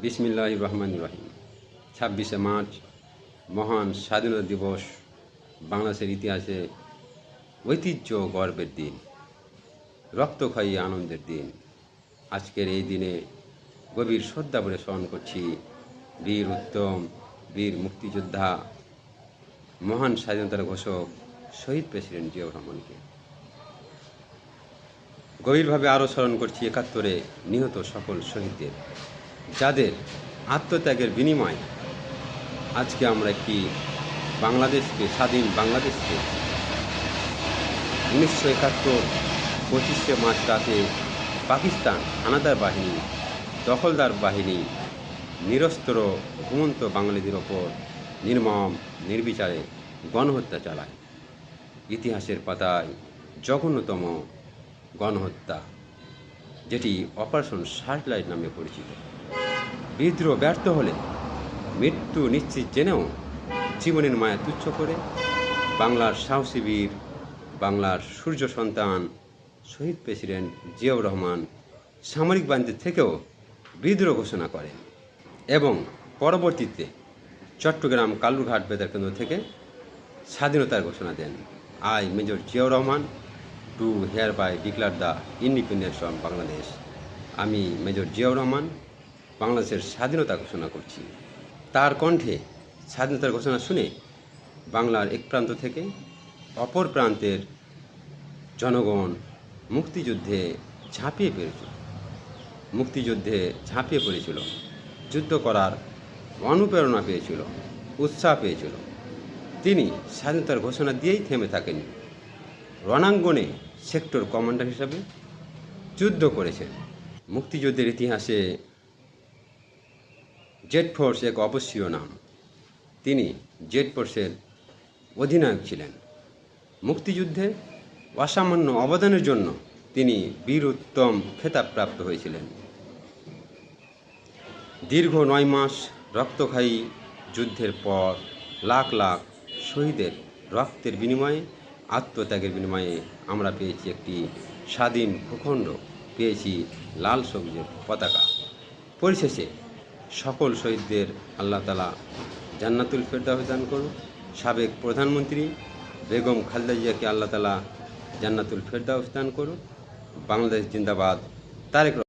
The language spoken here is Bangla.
বিসমিল্লাহির রহমানির রহিম। 26শে মার্চ মহান স্বাধীনতা দিবস, বাংলাদেশের ইতিহাসে ঐতিহ্য গর্বের দিন, রক্তক্ষয়ী আনন্দের দিন। আজকের এই দিনে গভীর শ্রদ্ধা ভরে স্মরণ করছি বীর উত্তম, বীর মুক্তিযোদ্ধা, মহান স্বাধীনতার ঘোষক শহীদ প্রেসিডেন্ট জিয়াউর রহমানকে। গভীরভাবে আরও স্মরণ করছি ৭১-এ নিহত সকল শহীদদের, যাদের আত্মত্যাগের বিনিময়ে আজকে আমরা একটি বাংলাদেশকে, স্বাধীন বাংলাদেশকে ১৯৭১ ২৫শে মার্চ রাতে পাকিস্তান হানাদার বাহিনী, দখলদার বাহিনী নিরস্ত্র ঘুমন্ত বাঙালিদের ওপর নির্মম নির্বিচারে গণহত্যা চালায়। ইতিহাসের পাতায় জঘন্যতম গণহত্যা, যেটি অপারেশন সার্চলাইট নামে পরিচিত। বিদ্রোহ ব্যর্থ হলে মৃত্যু নিশ্চিত জেনেও জীবনের মায়া তুচ্ছ করে বাংলার সাহসী বীর, বাংলার সূর্য সন্তান শহীদ প্রেসিডেন্ট জিয়াউর রহমান সামরিক বাহিনী থেকেও বিদ্রোহ ঘোষণা করেন এবং পরবর্তীতে চট্টগ্রাম কালুরঘাট বেতার কেন্দ্র থেকে স্বাধীনতার ঘোষণা দেন। I major Ziaur Rahman do hereby declare the independence of Bangladesh. আমি মেজর জিয়াউর রহমান বাংলাদেশের স্বাধীনতা ঘোষণা করছি। তার কণ্ঠে স্বাধীনতার ঘোষণা শুনে বাংলার এক প্রান্ত থেকে অপর প্রান্তের জনগণ মুক্তিযুদ্ধে ঝাঁপিয়ে পড়েছিল, যুদ্ধ করার অনুপ্রেরণা পেয়েছিল, উৎসাহ পেয়েছিল। তিনি স্বাধীনতার ঘোষণা দিয়েই থেমে থাকেন, রণাঙ্গনে সেক্টর কমান্ডার হিসাবে যুদ্ধ করেছেন। মুক্তিযুদ্ধের ইতিহাসে জেড ফোর্স এক অবশ্যীয় নাম। তিনি জেড ফোর্সের অধিনায়ক ছিলেন। মুক্তিযুদ্ধে অসামান্য অবদানের জন্য তিনি বীর উত্তম খেতাব প্রাপ্ত হয়েছিলেন। দীর্ঘ ৯ মাস রক্তক্ষয়ী যুদ্ধের পর লাখ লাখ শহীদের রক্তের বিনিময়ে, আত্মত্যাগের বিনিময়ে আমরা পেয়েছি একটি স্বাধীন ভূখণ্ড, পেয়েছি লাল সবুজের পতাকা। পরিশেষে সকল শহীদদের আল্লাহ তাআলা জান্নাতুল ফেরদাউস দান করুন। সাবেক প্রধানমন্ত্রী বেগম খালেদা জিয়াকে আল্লাহ তাআলা জান্নাতুল ফেরদাউস দান করুন। বাংলাদেশ জিন্দাবাদ। তারেক